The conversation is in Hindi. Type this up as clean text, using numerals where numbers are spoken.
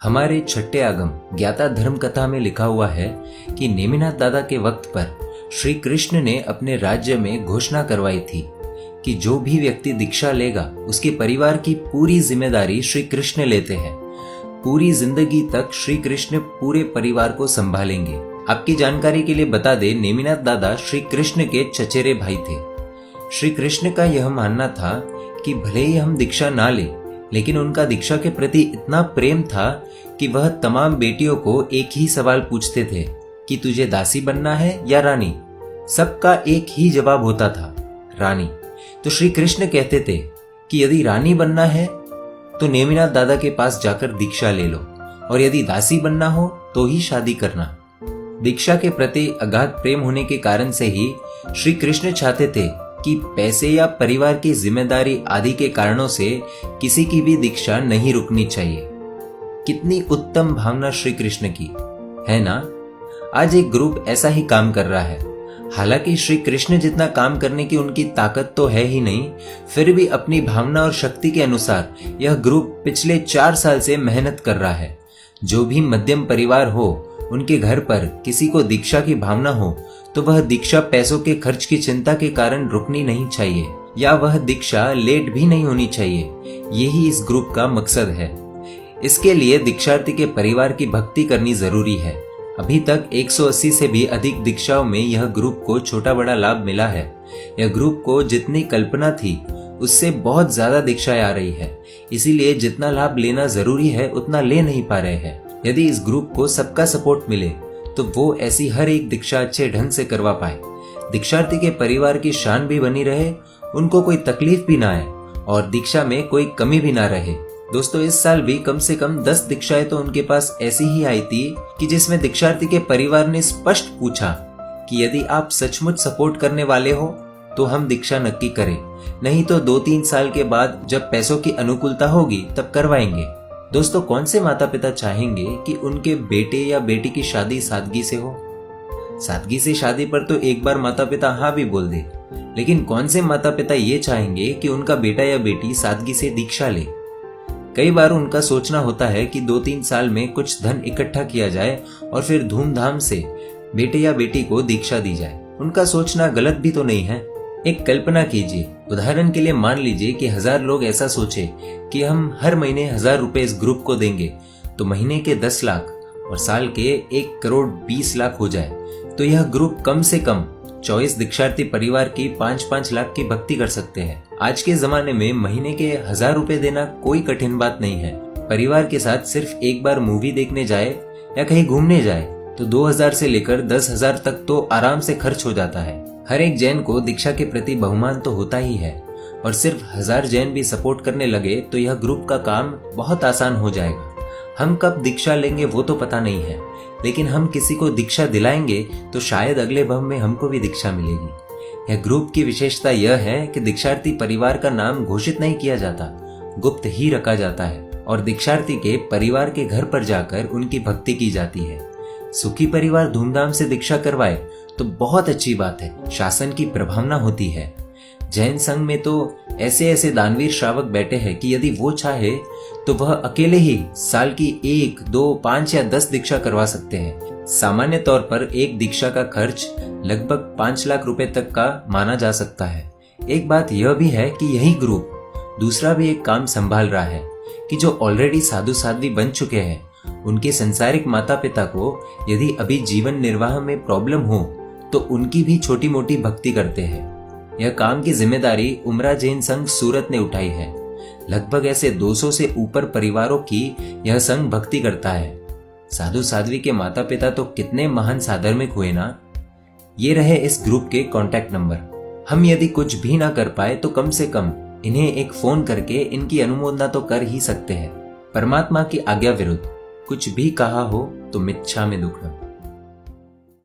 हमारे छठे आगम ज्ञाता धर्म कथा में लिखा हुआ है कि नेमिनाथ दादा के वक्त पर श्री कृष्ण ने अपने राज्य में घोषणा करवाई थी कि जो भी व्यक्ति दीक्षा लेगा उसके परिवार की पूरी जिम्मेदारी श्री कृष्ण लेते हैं। पूरी जिंदगी तक श्री कृष्ण पूरे परिवार को संभालेंगे। आपकी जानकारी के लिए बता दें, नेमिनाथ दादा श्री कृष्ण के चचेरे भाई थे। श्री कृष्ण का यह मानना था कि भले ही हम दीक्षा ना ले, लेकिन उनका दीक्षा के प्रति इतना प्रेम था कि वह तमाम बेटियों को एक ही सवाल पूछते थे कि तुझे दासी बनना है या रानी। सबका एक ही जवाब होता था, रानी। तो श्री कृष्ण कहते थे कि यदि रानी बनना है तो नेमिनाथ दादा के पास जाकर दीक्षा ले लो, और यदि दासी बनना हो तो ही शादी करना। दीक्षा के प्रति अगाध प्रेम होने के कारण से ही श्री कृष्ण चाहते थे कि पैसे या परिवार की जिम्मेदारी आदि के कारणों से किसी की भी दीक्षा नहीं रुकनी चाहिए। कितनी उत्तम भावना श्री कृष्ण की है ना। आज एक ग्रुप ऐसा ही काम कर रहा है। हालांकि श्री कृष्ण जितना काम करने की उनकी ताकत तो है ही नहीं, फिर भी अपनी भावना और शक्ति के अनुसार यह ग्रुप पिछले 4 साल से मेहनत कर रहा है। जो भी मध्यम परिवार हो, उनके घर पर किसी को दीक्षा की भावना हो तो वह दीक्षा पैसों के खर्च की चिंता के कारण रुकनी नहीं चाहिए, या वह दीक्षा लेट भी नहीं होनी चाहिए। यही इस ग्रुप का मकसद है। इसके लिए दीक्षार्थी के परिवार की भक्ति करनी जरूरी है। अभी तक 180 से भी अधिक दीक्षाओं में यह ग्रुप को छोटा बड़ा लाभ मिला है। यह ग्रुप को जितनी कल्पना थी उससे बहुत ज्यादा दीक्षाएं आ रही है, इसीलिए जितना लाभ लेना जरूरी है उतना ले नहीं पा रहे हैं। यदि इस ग्रुप को सबका सपोर्ट मिले तो वो ऐसी हर एक दीक्षा अच्छे ढंग से करवा पाए, दीक्षार्थी के परिवार की शान भी बनी रहे, उनको कोई तकलीफ भी ना आए और दीक्षा में कोई कमी भी ना रहे। दोस्तों, इस साल भी कम से कम 10 दीक्षाएं तो उनके पास ऐसी ही आई थी कि जिसमें दीक्षार्थी के परिवार ने स्पष्ट पूछा कि यदि आप सचमुच सपोर्ट करने वाले हो तो हम दीक्षा नक्की करें, नहीं तो 2-3 साल के बाद जब पैसों की अनुकूलता होगी तब करवाएंगे। दोस्तों, कौन से माता पिता चाहेंगे कि उनके बेटे या बेटी की शादी सादगी से हो। सादगी से शादी पर तो एक बार माता पिता हाँ भी बोल दे, लेकिन कौन से माता पिता ये चाहेंगे कि उनका बेटा या बेटी सादगी से दीक्षा ले। कई बार उनका सोचना होता है कि 2-3 साल में कुछ धन इकट्ठा किया जाए और फिर धूमधाम से बेटे या बेटी को दीक्षा दी जाए। उनका सोचना गलत भी तो नहीं है। एक कल्पना कीजिए, उदाहरण के लिए मान लीजिए कि 1000 लोग ऐसा सोचे कि हम हर महीने 1000 रुपए इस ग्रुप को देंगे तो महीने के 10 लाख और साल के 1 करोड़ 20 लाख हो जाए, तो यह ग्रुप कम से कम 24 दीक्षार्थी परिवार की 5-5 लाख की भक्ति कर सकते हैं। आज के जमाने में महीने के 1000 रुपए देना कोई कठिन बात नहीं है। परिवार के साथ सिर्फ एक बार मूवी देखने जाए या कहीं घूमने जाए तो 2000 से लेकर 10,000 तक तो आराम से खर्च हो जाता है। हर एक जैन को दीक्षा के प्रति बहुमान तो होता ही है, और सिर्फ 1000 जैन भी सपोर्ट करने लगे तो यह ग्रुप का काम बहुत आसान हो जाएगा। हम कब दीक्षा लेंगे वो तो पता नहीं है, लेकिन हम किसी को दीक्षा दिलाएंगे तो शायद अगले भव में हमको भी दीक्षा मिलेगी। यह ग्रुप की विशेषता यह है कि दीक्षार्थी परिवार का नाम घोषित नहीं किया जाता, गुप्त ही रखा जाता है और दीक्षार्थी के परिवार के घर पर जाकर उनकी भक्ति की जाती है। सुखी परिवार धूमधाम से दीक्षा करवाए तो बहुत अच्छी बात है, शासन की प्रभावना होती है। जैन संघ में तो ऐसे ऐसे दानवीर श्रावक बैठे हैं कि यदि वो चाहे तो वह अकेले ही साल की 1, 2, 5 या 10 दीक्षा करवा सकते हैं। सामान्य तौर पर एक दीक्षा का खर्च लगभग 5 लाख रुपए तक का माना जा सकता है। एक बात यह भी है कि यही ग्रुप दूसरा भी एक काम संभाल रहा है कि जो ऑलरेडी साधु साध्वी बन चुके हैं उनके संसारिक माता पिता को यदि अभी जीवन निर्वाह में प्रॉब्लम हो तो उनकी भी छोटी मोटी भक्ति करते हैं। यह काम की जिम्मेदारी उमरा जैन संघ सूरत ने उठाई है। लगभग ऐसे 200 से ऊपर परिवारों की यह संघ भक्ति करता है। साधु साध्वी के माता पिता तो कितने महान साधर्मिक हुए ना। ये रहे इस ग्रुप के कॉन्टैक्ट नंबर। हम यदि कुछ भी ना कर पाए तो कम से कम इन्हें एक फोन करके इनकी अनुमोदना तो कर ही सकते हैं। परमात्मा की आज्ञा विरुद्ध कुछ भी कहा हो तो मिच्छामि दुक्कडम।